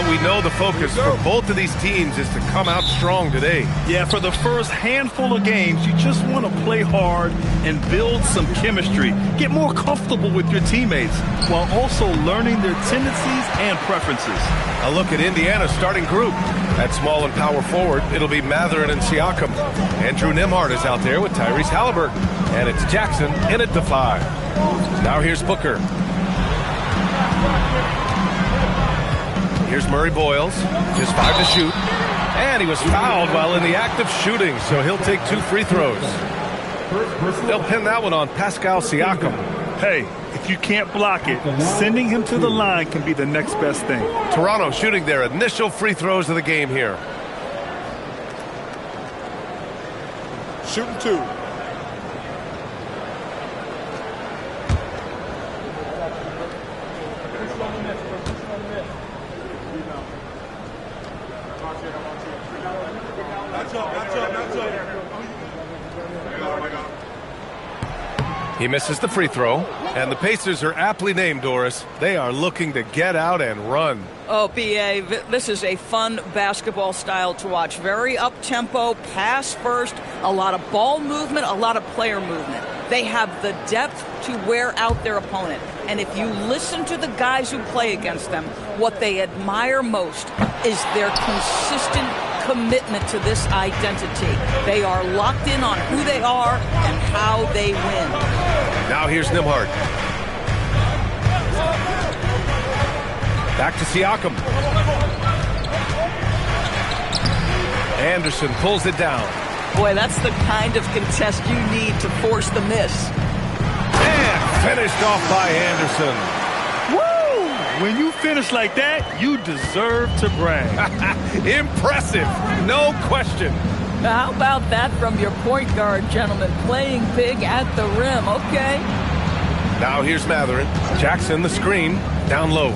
But we know the focus for both of these teams is to come out strong today. Yeah, for the first handful of games, you just want to play hard and build some chemistry. Get more comfortable with your teammates while also learning their tendencies and preferences. A look at Indiana's starting group. At small and power forward, it'll be Mathurin and Siakam. Andrew Nembhard is out there with Tyrese Halliburton. And it's Jackson in at the 5. Now here's Booker. Here's Murray Boyles, just 5 to shoot. And he was fouled while in the act of shooting, so he'll take 2 free throws. They'll pin that one on Pascal Siakam. Hey, if you can't block it, sending him to the line can be the next best thing. Toronto shooting their initial free throws of the game here. Shooting 2. He misses the free throw, and the Pacers are aptly named, Doris. They are looking to get out and run. Oh, B.A., this is a fun basketball style to watch. Very up-tempo, pass first, a lot of ball movement, a lot of player movement. They have the depth to wear out their opponent. And if you listen to the guys who play against them, what they admire most is their consistent commitment to this identity. They are locked in on who they are and how they win. Now here's Nembhard. Back to Siakam. Anderson pulls it down. Boy, that's the kind of contest you need to force the miss. And finished off by Anderson. Woo! When you finish like that, you deserve to brag. Impressive, no question. Now, how about that from your point guard, gentlemen? Playing big at the rim, okay. Now here's Mathurin. Jackson, the screen, down low.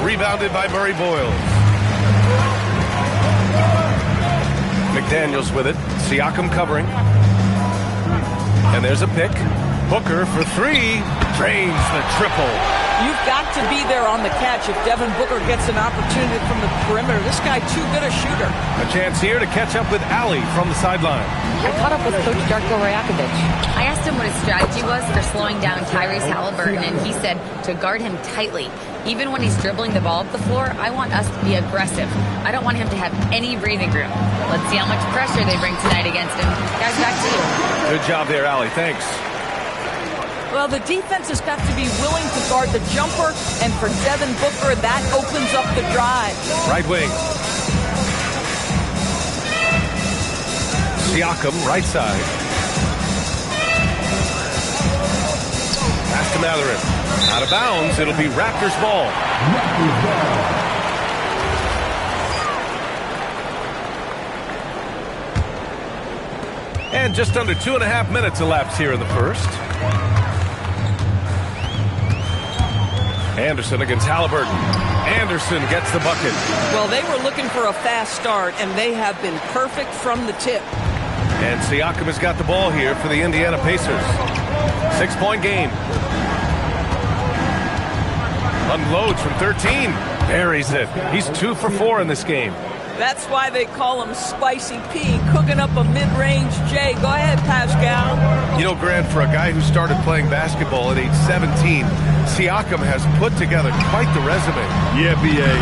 Rebounded by Murray Boyles. McDaniels with it. Siakam covering. And there's a pick. Booker for 3. Drains the triple. You've got to be there on the catch if Devin Booker gets an opportunity from the perimeter. This guy too good a shooter. A chance here to catch up with Ali from the sideline. I caught up with Coach Darko Rajakovic. I asked him what his strategy was for slowing down Tyrese Halliburton, and he said to guard him tightly. Even when he's dribbling the ball up the floor, I want us to be aggressive. I don't want him to have any breathing room. Let's see how much pressure they bring tonight against him. Guys, back to you. Good job there, Ali. Thanks. Well, the defense has got to be willing to guard the jumper, and for Devin Booker, that opens up the drive. Right wing. Siakam, right side. Pass to Mathurin. Out of bounds, it'll be Raptors ball. And just under 2.5 minutes elapsed here in the first. Anderson against Halliburton. Anderson gets the bucket. Well, they were looking for a fast start, and they have been perfect from the tip. And Siakam has got the ball here for the Indiana Pacers. 6-point game. Unloads from 13. Buries it. He's 2 for 4 in this game. That's why they call him Spicy P, cooking up a mid-range J. Go ahead, Pascal. You know, Grant, for a guy who started playing basketball at age 17, Siakam has put together quite the resume. Yeah, B.A.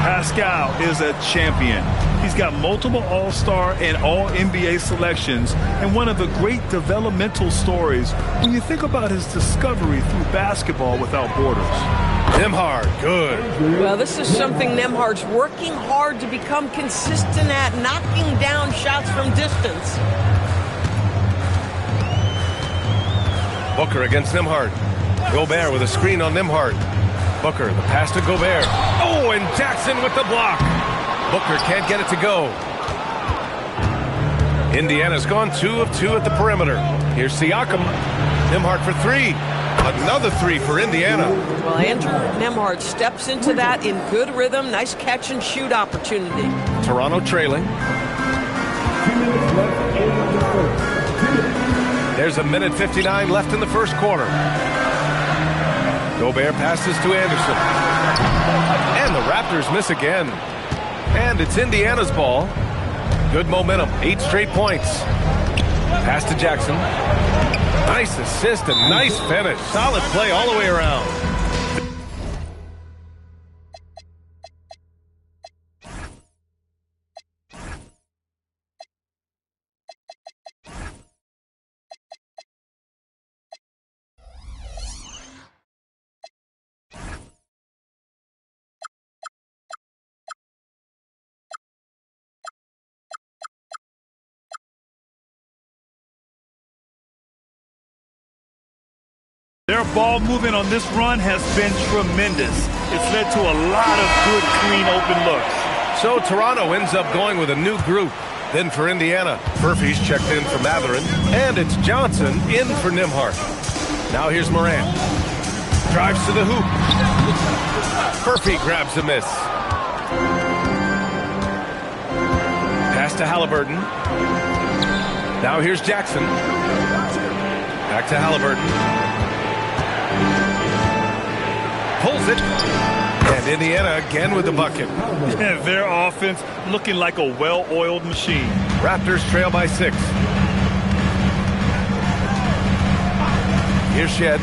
Pascal is a champion. He's got multiple All-Star and All-NBA selections, and one of the great developmental stories when you think about his discovery through basketball without borders. Nembhard, good. Well, this is something Nembhard's working hard to become consistent at, knocking down shots from distance. Booker against Nembhard. Gobert with a screen on Nembhard. Booker, the pass to Gobert. Oh, and Jackson with the block. Booker can't get it to go. Indiana's gone 2 of 2 at the perimeter. Here's Siakam. Nembhard for 3. Another 3 for Indiana. Well, Andrew Nembhard steps into that in good rhythm. Nice catch and shoot opportunity. Toronto trailing. There's 1:59 left in the first quarter. Gobert passes to Anderson. Raptors miss again. And it's Indiana's ball. Good momentum, 8 straight points. Pass to Jackson. Nice assist and nice finish. Solid play all the way around. Their ball movement on this run has been tremendous. It's led to a lot of good, clean, open looks. So Toronto ends up going with a new group. Then for Indiana, Murphy's checked in for Matherin, and it's Johnson in for Nembhard. Now here's Morant. Drives to the hoop. Murphy grabs a miss. Pass to Halliburton. Now here's Jackson. Back to Halliburton. Pulls it. And Indiana again with the bucket. Yeah, their offense looking like a well-oiled machine. Raptors trail by 6. Here's Shed.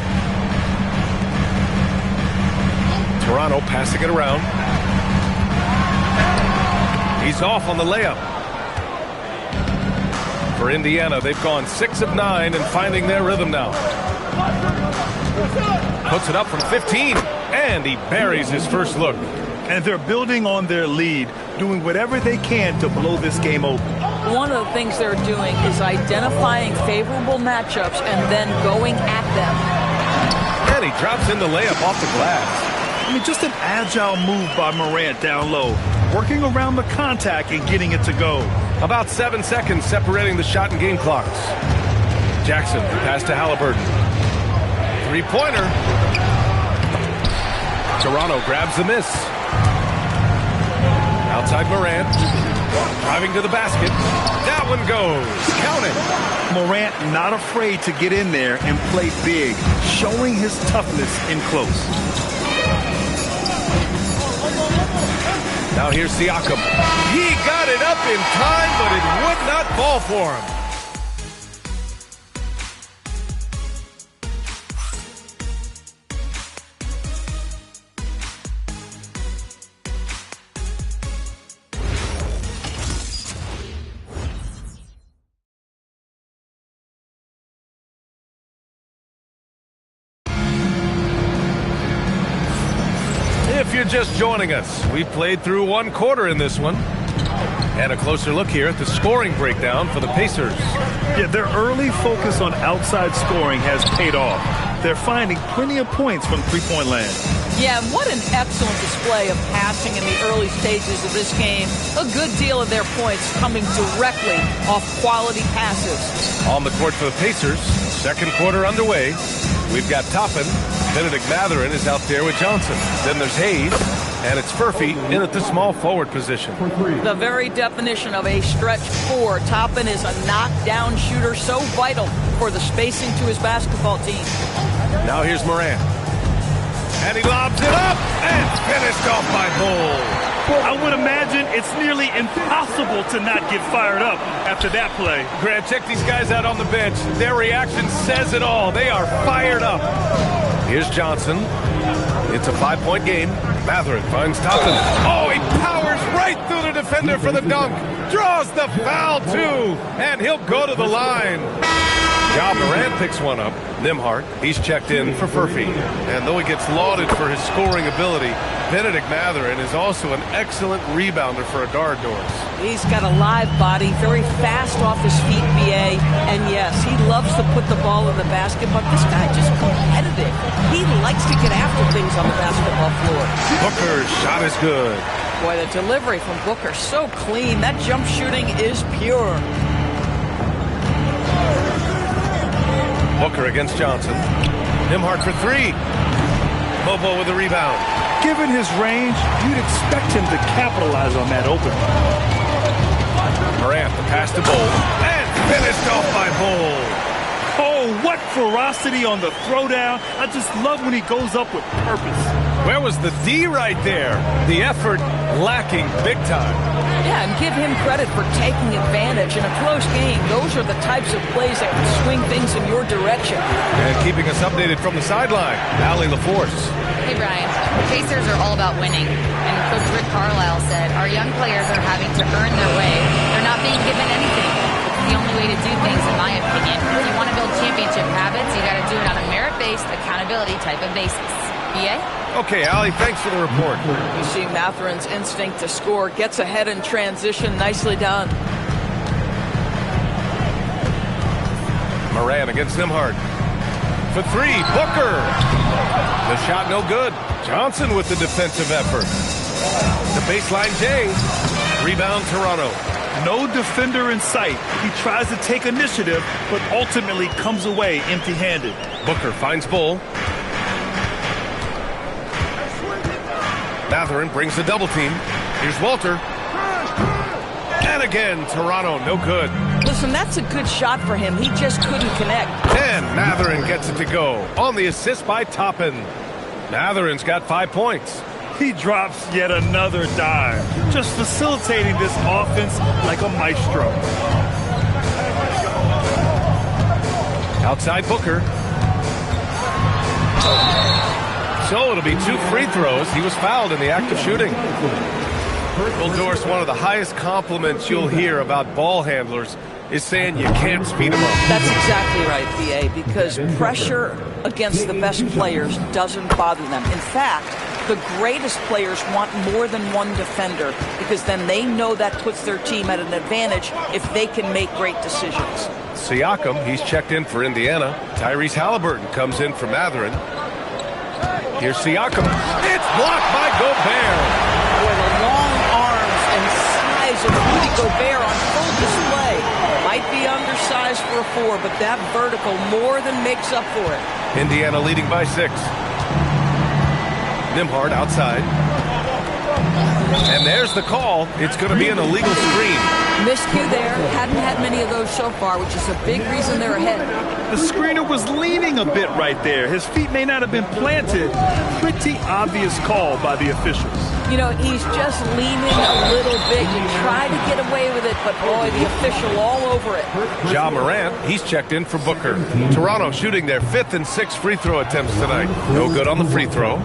Toronto passing it around. He's off on the layup. For Indiana, they've gone 6 of 9 and finding their rhythm now. Puts it up from 15, and he buries his first look. And they're building on their lead, doing whatever they can to blow this game open. One of the things they're doing is identifying favorable matchups and then going at them. And he drops in the layup off the glass. I mean, just an agile move by Morant down low, working around the contact and getting it to go. About 7 seconds separating the shot and game clocks. Jackson, pass to Halliburton. Three-pointer. Toronto grabs the miss. Outside Morant. Driving to the basket. That one goes. Count it. Morant not afraid to get in there and play big, showing his toughness in close. Now here's Siakam. He got it up in time, but it would not fall for him. If you're just joining us, we played through 1 quarter in this one. And a closer look here at the scoring breakdown for the Pacers. Yeah, their early focus on outside scoring has paid off. They're finding plenty of points from three-point land. Yeah, what an excellent display of passing in the early stages of this game. A good deal of their points coming directly off quality passes. On the court for the Pacers, second quarter underway. We've got Toppin. Benedict Matherin is out there with Johnson. Then there's Hayes, and it's Murphy in at the small forward position. The very definition of a stretch 4. Toppin is a knockdown shooter, so vital for the spacing to his basketball team. Now here's Morant. And he lobs it up, and finished off by Bull. Well, I would imagine it's nearly impossible to not get fired up after that play. Grant, check these guys out on the bench. Their reaction says it all. They are fired up. Here's Johnson. It's a 5-point game. Matherin finds Toppin. Oh, he powers right through the defender for the dunk. Draws the foul, too. And he'll go to the line. Ja Morant picks one up. Nembhard, he's checked in for Murphy. And though he gets lauded for his scoring ability, Benedict Matherin is also an excellent rebounder for a guard, Doris. He's got a live body, very fast off his feet, BA. And yes, he loves to put the ball in the basket, but this guy just competitive. He likes to get after things on the basketball floor. Booker's shot is good. Boy, the delivery from Booker, so clean. That jump shooting is pure. Booker against Johnson. Nembhard for 3. Bobo with a rebound. Given his range, you'd expect him to capitalize on that open. Morant, the pass to Bull. And finished off by Bull. Oh, what ferocity on the throwdown. I just love when he goes up with purpose. Where was the D right there? The effort lacking big time. Yeah, and give him credit for taking advantage in a close game. Those are the types of plays that can swing things in your direction. And keeping us updated from the sideline, Allie LaForce. Hey, Brian. The Pacers are all about winning. And Coach Rick Carlisle said, our young players are having to earn their way. They're not being given anything. It's the only way to do things, in my opinion. If you want to build championship habits, you got to do it on a merit-based, accountability type of basis. BA? Okay, Allie, thanks for the report. You see Matherin's instinct to score. Gets ahead in transition. Nicely done. Moran against Nembhard. For three, Booker. The shot no good. Johnson with the defensive effort. The baseline J. Rebound Toronto. No defender in sight. He tries to take initiative, but ultimately comes away empty-handed. Booker finds Bull. Matherin brings the double team. Here's Walter. And again, Toronto, no good. Listen, that's a good shot for him. He just couldn't connect. And Matherin gets it to go on the assist by Toppin. Matherin's got 5 points. He drops yet another dime, just facilitating this offense like a maestro. Outside Booker. So it'll be 2 free throws. He was fouled in the act of shooting. Well, Doris, one of the highest compliments you'll hear about ball handlers is saying you can't speed them up. That's exactly right, BA, because pressure against the best players doesn't bother them. In fact, the greatest players want more than one defender because then they know that puts their team at an advantage if they can make great decisions. Siakam, he's checked in for Indiana. Tyrese Halliburton comes in for Matherin. Here's Siakam. It's blocked by Gobert. Boy, the long arms and size of Rudy Gobert on full display. Might be undersized for a 4, but that vertical more than makes up for it. Indiana leading by 6. Nembhard outside. And there's the call. It's going to be an illegal screen. Miscue there. Hadn't had many of those so far, which is a big reason they're ahead. The screener was leaning a bit right there. His feet may not have been planted. Pretty obvious call by the officials. You know, he's just leaning a little bit. You try to get away with it, but boy, the official all over it. Ja Morant, he's checked in for Booker. Toronto shooting their 5th and 6th free throw attempts tonight. No good on the free throw.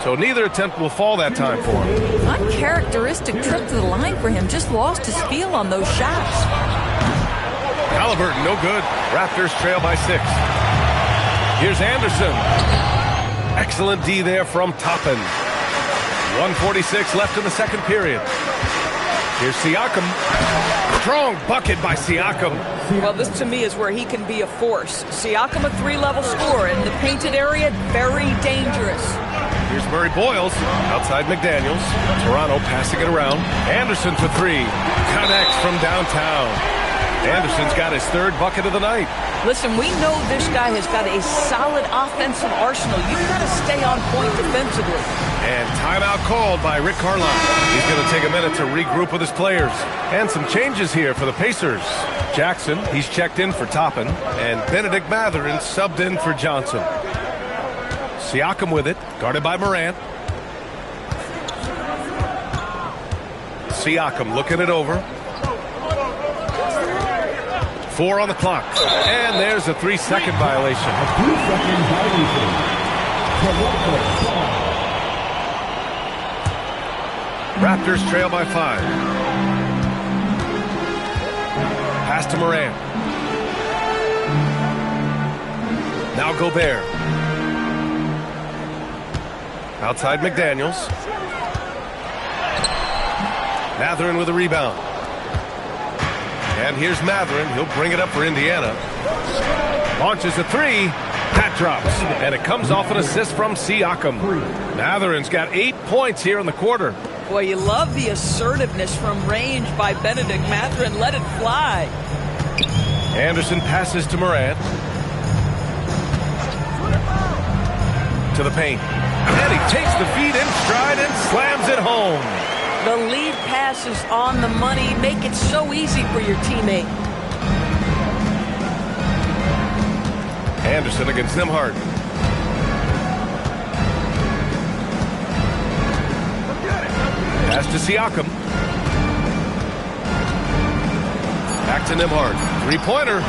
So neither attempt will fall that time for him. Uncharacteristic trip to the line for him. Just lost his feel on those shots. Halliburton, no good. Raptors trail by 6. Here's Anderson. Excellent D there from Toppin. 1:46 left in the second period. Here's Siakam. Strong bucket by Siakam. Well, this to me is where he can be a force. Siakam, a 3-level scorer in the painted area, very dangerous. Here's Murray Boyles outside McDaniels. Toronto passing it around. Anderson for 3. Connects from downtown. Anderson's got his 3rd bucket of the night. Listen, we know this guy has got a solid offensive arsenal. You've got to stay on point defensively. And timeout called by Rick Carlisle. He's going to take a minute to regroup with his players. And some changes here for the Pacers. Jackson, he's checked in for Toppin. And Benedict Matherin subbed in for Johnson. Siakam with it, guarded by Morant. Siakam looking it over. 4 on the clock. And there's a 3-second violation. A 3-second violation. Raptors trail by 5. Pass to Morant. Now Gobert. Outside McDaniels. Matherin with a rebound. And here's Matherin. He'll bring it up for Indiana. Launches a 3. That drops. And it comes off an assist from Siakam. Matherin's got 8 points here in the quarter. Boy, you love the assertiveness from range by Benedict Matherin. Let it fly. Anderson passes to Morant. To the paint. And he takes the feed in stride and slams it home. The lead pass is on the money. Make it so easy for your teammate. Anderson against Nimhart. Pass to Siakam. Back to Nimhart. Three-pointer.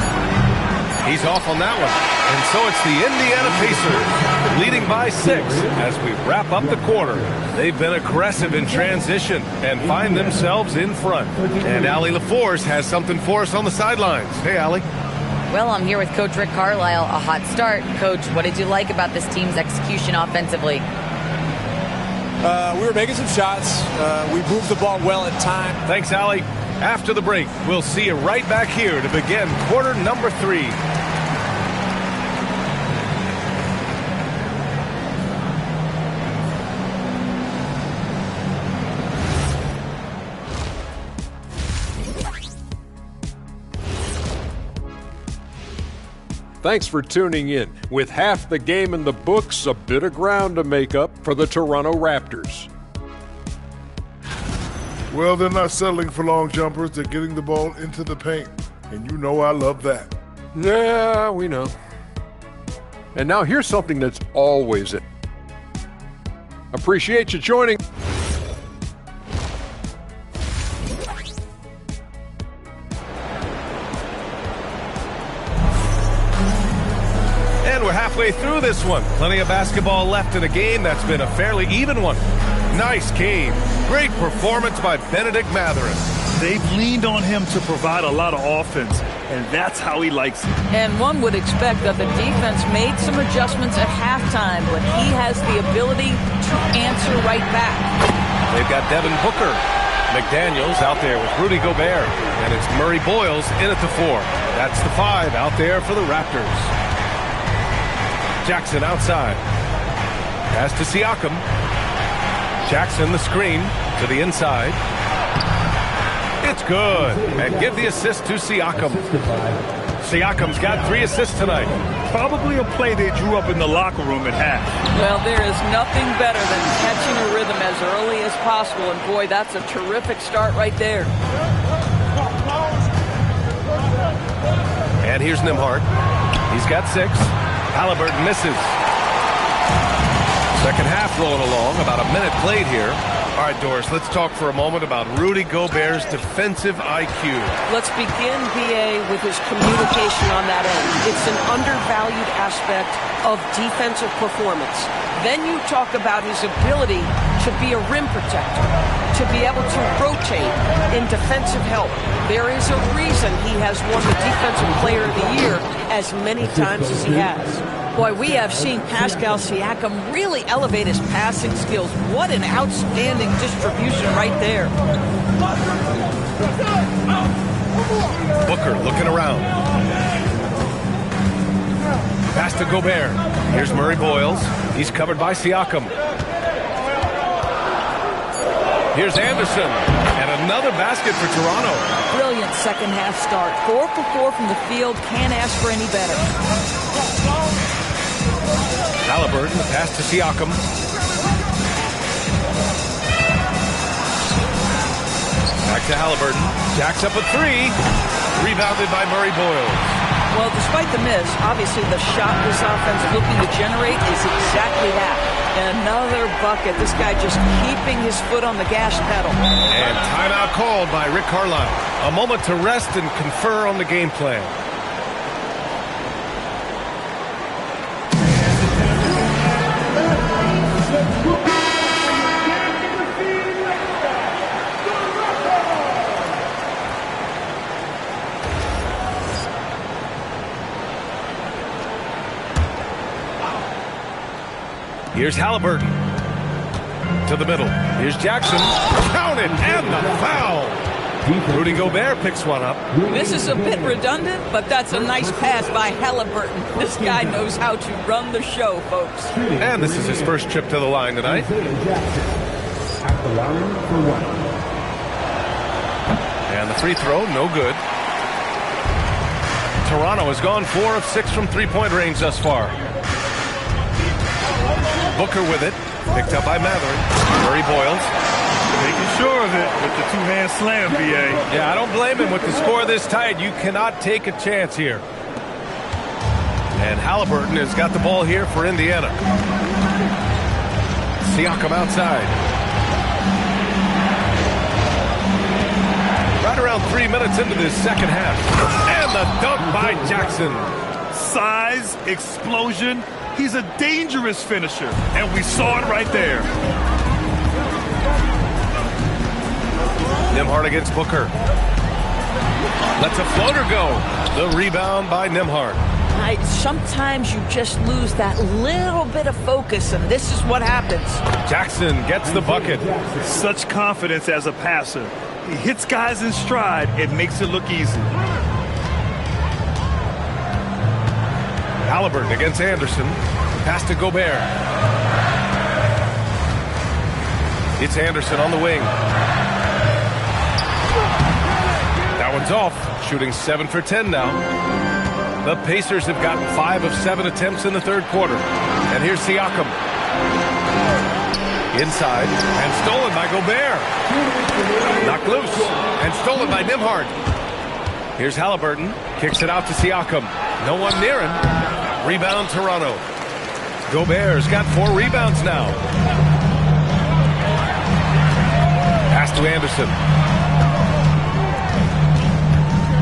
He's off on that one. And so it's the Indiana Pacers leading by 6 as we wrap up the quarter. They've been aggressive in transition and find themselves in front. And Allie LaForce has something for us on the sidelines. Hey, Allie. Well, I'm here with Coach Rick Carlisle. A hot start. Coach, what did you like about this team's execution offensively? We were making some shots. We moved the ball well at time. Thanks, Allie. After the break, we'll see you right back here to begin quarter number 3. Thanks for tuning in. With half the game in the books, a bit of ground to make up for the Toronto Raptors. Well, they're not settling for long jumpers. They're getting the ball into the paint. And you know I love that. Yeah, we know. And now here's something that's always it. Appreciate you joining. And we're halfway through this one. Plenty of basketball left in a game that's been a fairly even one. Nice game. Great performance by Benedict Mathurin. They've leaned on him to provide a lot of offense, and that's how he likes it. And one would expect that the defense made some adjustments at halftime, but he has the ability to answer right back. They've got Devin Booker. McDaniels out there with Rudy Gobert. And it's Murray Boyles in at the 4. That's the 5 out there for the Raptors. Jackson outside. Pass to Siakam. Jackson the screen to the inside. It's good. And give the assist to Siakam. Siakam's got 3 assists tonight. Probably a play they drew up in the locker room at half. Well, there is nothing better than catching a rhythm as early as possible. And boy, that's a terrific start right there. And here's Nimhart. He's got 6. Halliburton misses. Second half rolling along, about a minute played here. All right, Doris, let's talk for a moment about Rudy Gobert's defensive IQ. Let's begin, B.A., with his communication on that end. It's an undervalued aspect of defensive performance. Then you talk about his ability to be a rim protector, to be able to rotate in defensive help. There is a reason he has won the Defensive Player of the Year as many times as he has. Boy, we have seen Pascal Siakam really elevate his passing skills. What an outstanding distribution right there. Booker looking around. Pass to Gobert. Here's Murray Boyles. He's covered by Siakam. Here's Anderson. And another basket for Toronto. Brilliant second half start. 4 for 4 from the field. Can't ask for any better. Halliburton, pass to Siakam. Back to Halliburton. Jacks up a 3. Rebounded by Murray Boyles. Well, despite the miss, obviously the shot this offense is looking to generate is exactly that. And another bucket. This guy just keeping his foot on the gas pedal. And timeout called by Rick Carlisle. A moment to rest and confer on the game plan. Here's Halliburton to the middle. Here's Jackson. Counted and the foul. Rudy Gobert picks one up. This is a bit redundant, but that's a nice pass by Halliburton. This guy knows how to run the show, folks. And this is his first trip to the line tonight. At the line for 1. And the free throw, no good. Toronto has gone 4 of 6 from three-point range thus far. Booker with it, picked up by Mathurin. Murray Boyles. Making sure of it with the two-hand slam, B.A. Yeah, I don't blame him with the score this tight. You cannot take a chance here. And Halliburton has got the ball here for Indiana. Siakam outside. Right around 3 minutes into this second half. And the dunk by Jackson. Size, explosion. He's a dangerous finisher, and we saw it right there. Nembhard against Booker. Lets a floater go. The rebound by Nembhard. Sometimes you just lose that little bit of focus, and this is what happens. Jackson gets the bucket. Such confidence as a passer. He hits guys in stride and makes it look easy. Halliburton against Anderson. Pass to Gobert. It's Anderson on the wing. That one's off. Shooting 7 for 10 now. The Pacers have gotten 5 of 7 attempts in the third quarter. And here's Siakam. Inside. And stolen by Gobert. Knocked loose. And stolen by Nembhard. Here's Halliburton. Kicks it out to Siakam. No one near him. Rebound Toronto. Gobert's got 4 rebounds now. Pass to Anderson.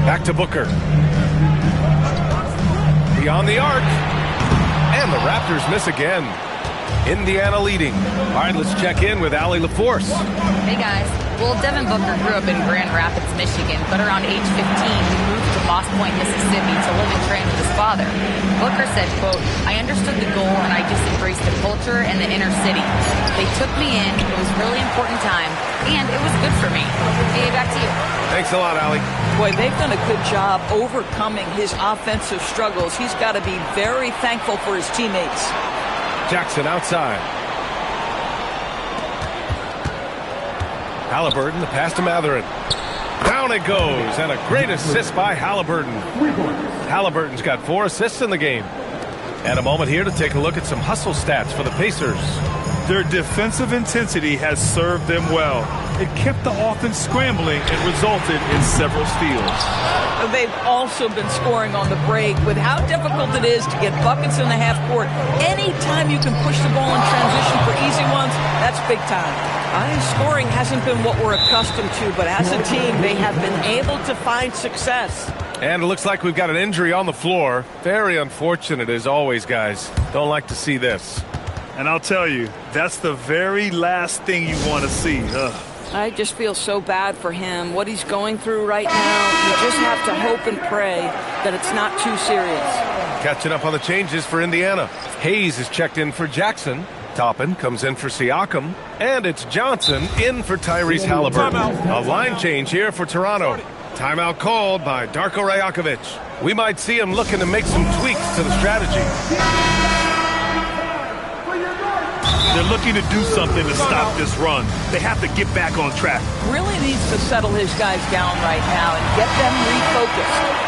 Back to Booker. Beyond the arc. And the Raptors miss again. Indiana leading. All right, let's check in with Allie LaForce. Hey, guys. Well, Devin Booker grew up in Grand Rapids, Michigan, but around age 15, he moved to Moss Point, Mississippi to live and train with his father. Booker said, quote, "I understood the goal and I just embraced the culture and the inner city. They took me in. It was a really important time, and it was good for me." Hey, back to you. Thanks a lot, Allie. Boy, they've done a good job overcoming his offensive struggles. He's got to be very thankful for his teammates. Jackson outside. Halliburton, the pass to Mathurin. Down it goes, and a great assist by Halliburton. Halliburton's got 4 assists in the game. And a moment here to take a look at some hustle stats for the Pacers. Their defensive intensity has served them well. It kept the offense scrambling and resulted in several steals. They've also been scoring on the break. With how difficult it is to get buckets in the half court, anytime you can push the ball in transition for easy ones, that's big time. Scoring hasn't been what we're accustomed to, but as a team, they have been able to find success. And it looks like we've got an injury on the floor. Very unfortunate as always, guys. Don't like to see this. And I'll tell you, that's the very last thing you want to see. Ugh. I just feel so bad for him, what he's going through right now. You just have to hope and pray that it's not too serious. Catching up on the changes for Indiana. Hayes is checked in for Jackson. Toppin comes in for Siakam. And it's Johnson in for Tyrese Halliburton. A line change here for Toronto. Timeout called by Darko Rajakovic. We might see him looking to make some tweaks to the strategy. They're looking to do something to stop this run. They have to get back on track. Really needs to settle his guys down right now and get them refocused.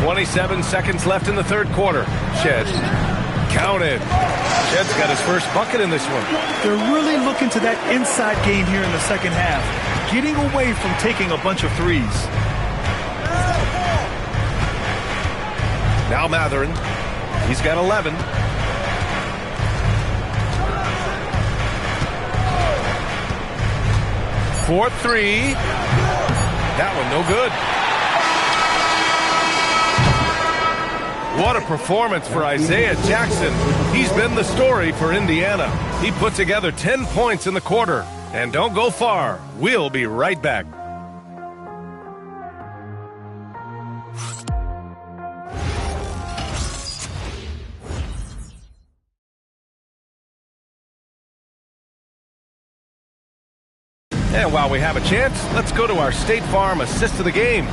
27 seconds left in the third quarter. Shed. Counted. Shed's got his first bucket in this one. They're really looking to that inside game here in the second half. Getting away from taking a bunch of threes. Now Mathurin. He's got 11. For 3. That one no good. What a performance for Isaiah Jackson. He's been the story for Indiana. He put together 10 points in the quarter. And don't go far. We'll be right back. And while we have a chance, let's go to our State Farm assist of the game.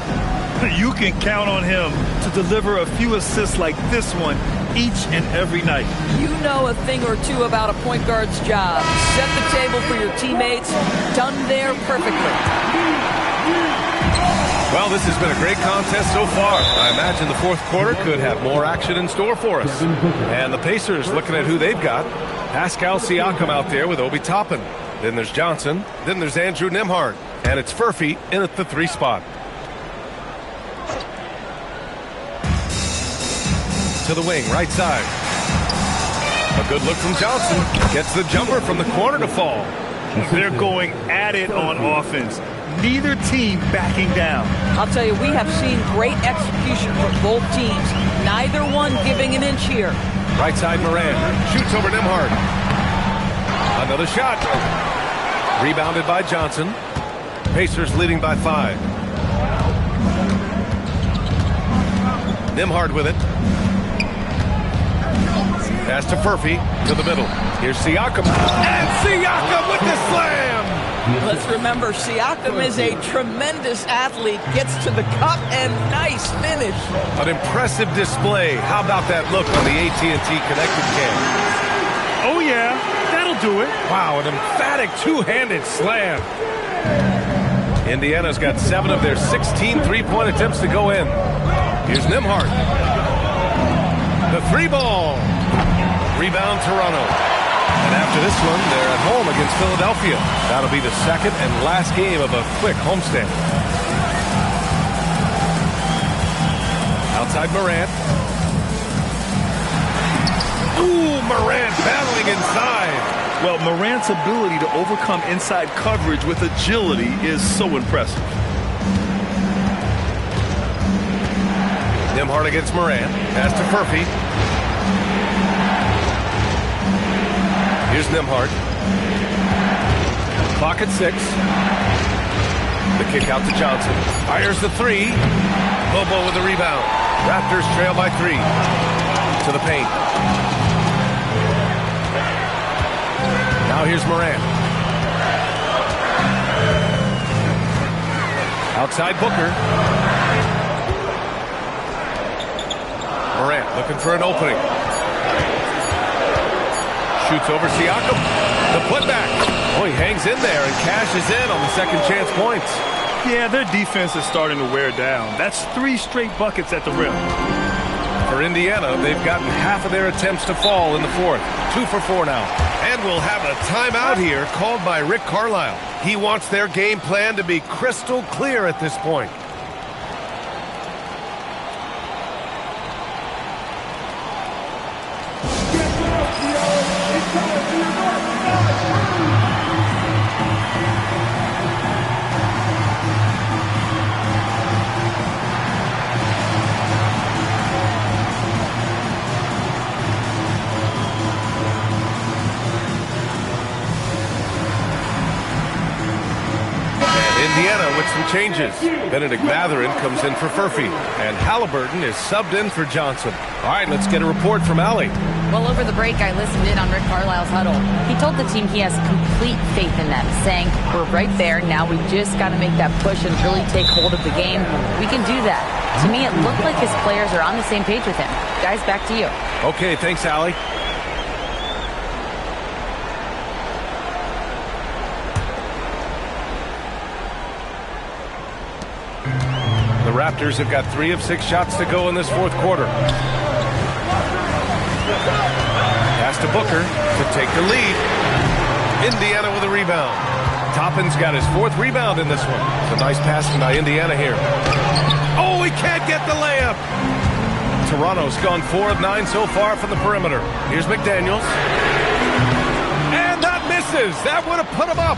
You can count on him to deliver a few assists like this one each and every night. You know a thing or two about a point guard's job. Set the table for your teammates. Done there perfectly. Well, this has been a great contest so far. I imagine the fourth quarter could have more action in store for us. And the Pacers looking at who they've got. Pascal Siakam out there with Obi Toppin. Then there's Johnson. Then there's Andrew Nembhard. And it's Furphy in at the 3 spot. To the wing, right side. A good look from Johnson. Gets the jumper from the corner to fall. They're going at it on offense. Neither team backing down. I'll tell you, we have seen great execution from both teams. Neither one giving an inch here. Right side, Moran shoots over Nembhard. Another shot. Rebounded by Johnson. Pacers leading by 5. Nembhard with it. Pass to Furphy to the middle. Here's Siakam. And Siakam with the slam! Let's remember, Siakam is a tremendous athlete. Gets to the cup and nice finish. An impressive display. How about that look on the AT&T connected cam? Oh, yeah. That'll do it. Wow, an emphatic two-handed slam. Indiana's got 7 of their 16 three-point attempts to go in. Here's Nembhard. The 3-ball. Rebound, Toronto. And after this one, they're at home against Philadelphia. That'll be the second and last game of a quick homestand. Outside Morant. Ooh, Morant battling inside. Well, Morant's ability to overcome inside coverage with agility is so impressive. Nembhard against Morant. Pass to Furphy. Here's Nembhard. Clock at 6. The kick out to Johnson. Fires the 3. Bobo with the rebound. Raptors trail by 3. To the paint. Now here's Morant. Outside Booker. Morant looking for an opening. Shoots over Siakam. The putback. Oh, he hangs in there and cashes in on the second chance points. Yeah, their defense is starting to wear down. That's 3 straight buckets at the rim. For Indiana, they've gotten half of their attempts to fall in the 4th. 2 for 4 now. And we'll have a timeout here called by Rick Carlisle. He wants their game plan to be crystal clear at this point. Indiana with some changes. Benedict Mathurin comes in for Furphy, and Halliburton is subbed in for Johnson. All right, let's get a report from Allie. Well, over the break, I listened in on Rick Carlisle's huddle. He told the team he has complete faith in them, saying, we're right there. Now we just got to make that push and really take hold of the game. We can do that. To me, it looked like his players are on the same page with him. Guys, back to you. Okay, thanks, Allie. The Raptors have got 3 of 6 shots to go in this 4th quarter. Pass to Booker to take the lead. Indiana with a rebound. Toppin's got his 4th rebound in this one. It's a nice passing by Indiana here. Oh, he can't get the layup. Toronto's gone 4 of 9 so far from the perimeter. Here's McDaniels. And that misses. That would have put him up.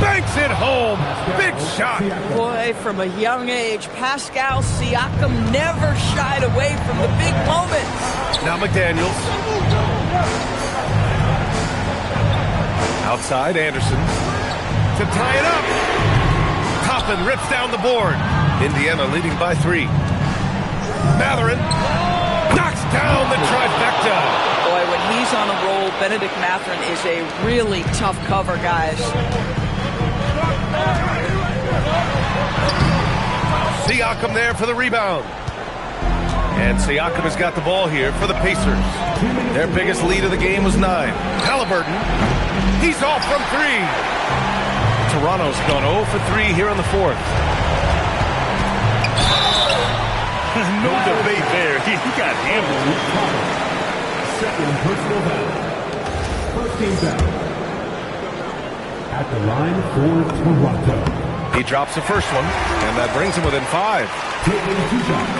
Banks it home. Big shot. Boy, from a young age, Pascal Siakam never shied away from the big moments. Now McDaniels. Outside, Anderson. To tie it up. Toppin rips down the board. Indiana leading by 3. Mathurin knocks down the trifecta. Boy, when he's on a roll, Benedict Mathurin is a really tough cover, guys. Siakam there for the rebound. And Siakam has got the ball here for the Pacers. Their biggest lead of the game was 9. Halliburton, he's off from 3. Toronto's gone 0 for 3 here in the 4th. No debate there. He got handled. Second personal foul. First team foul. at the line for Toronto. He drops the first one, and that brings him within 5. Taking 2 shots.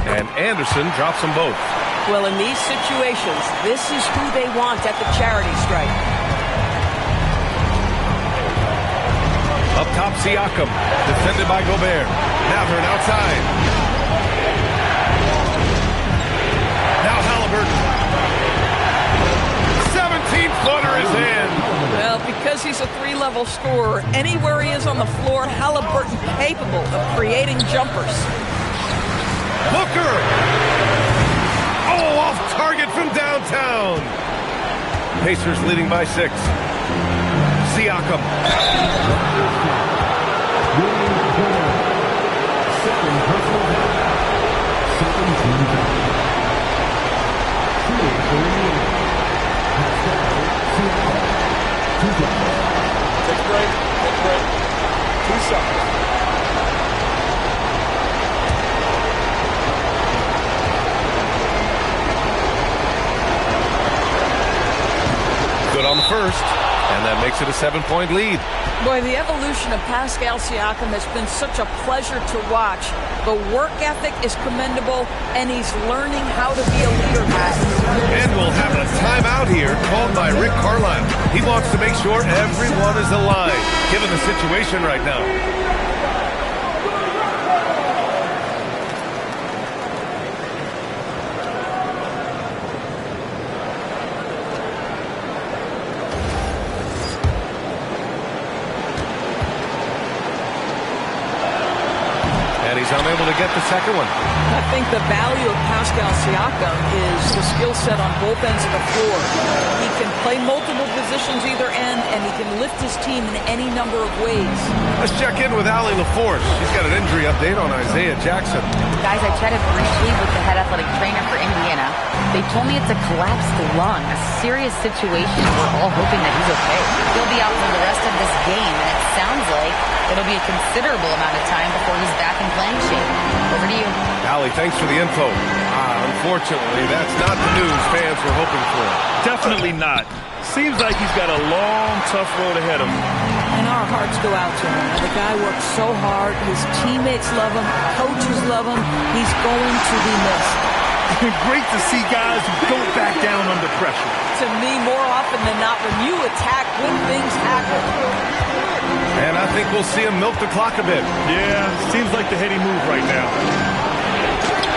And Anderson drops them both. Well, in these situations, this is who they want at the charity stripe. Up top, Siakam, defended by Gobert. Matherin outside. Now Halliburton. 17-footer is in. Well, because he's a 3-level scorer, anywhere he is on the floor, Halliburton capable of creating jumpers. Booker! Oh, off target from downtown. Pacers leading by 6. Siakam. Second personal foul. Second team foul. Shooting for Indiana. Pascal Siakam. 2 shots. Take a break. Take a break. 2 shots. Good on the first, and that makes it a 7-point lead. Boy, the evolution of Pascal Siakam has been such a pleasure to watch. The work ethic is commendable, and he's learning how to be a leader, Matt. And we'll have a timeout here called by Rick Carlisle. He wants to make sure everyone is aligned, given the situation right now. He's unable to get the second one. I think the value of Pascal Siakam is the skill set on both ends of the floor. He can play multiple positions either end, and he can lift his team in any number of ways. Let's check in with Allie LaForce. She's got an injury update on Isaiah Jackson. Guys, I tried to briefly with the head athletic trainer for Indiana. They told me it's a collapsed lung, a serious situation. We're all hoping that he's okay. He'll be out for the rest of this game, and it sounds like it'll be a considerable amount of time before he's back in playing shape. Over to you. Allie, thanks for the info. Unfortunately, that's not the news fans were hoping for. Definitely not. Seems like he's got a long, tough road ahead of him. And our hearts go out to him. The guy works so hard. His teammates love him. Coaches love him. He's going to be missed. Great to see guys who don't back down under pressure. To me, more often than not, when you attack, good things happen. And I think we'll see him milk the clock a bit. Yeah, seems like the heady move right now.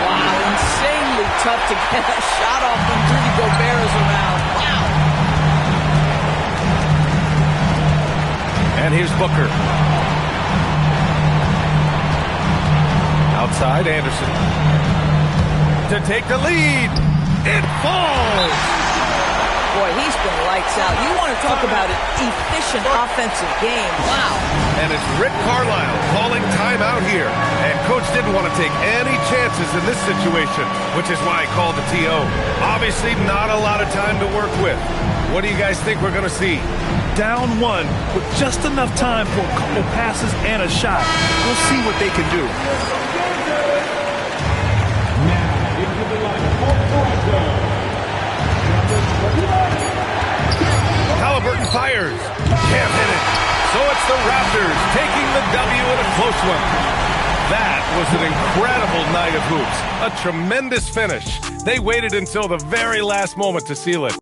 Wow, insanely tough to get a shot off when Rudy Gobert is around. Wow. And here's Booker. Outside, Anderson. To take the lead. It falls. Boy, he's been lights out. You want to talk about an efficient offensive game. Wow. And it's Rick Carlisle calling timeout here. And Coach didn't want to take any chances in this situation, which is why he called the TO. Obviously, not a lot of time to work with. What do you guys think we're going to see? Down 1 with just enough time for a couple passes and a shot. We'll see what they can do. Now into the line for Toronto. Halliburton fires. Can't hit it. So it's the Raptors taking the W in a close one. That was an incredible night of hoops. A tremendous finish. They waited until the very last moment to seal it.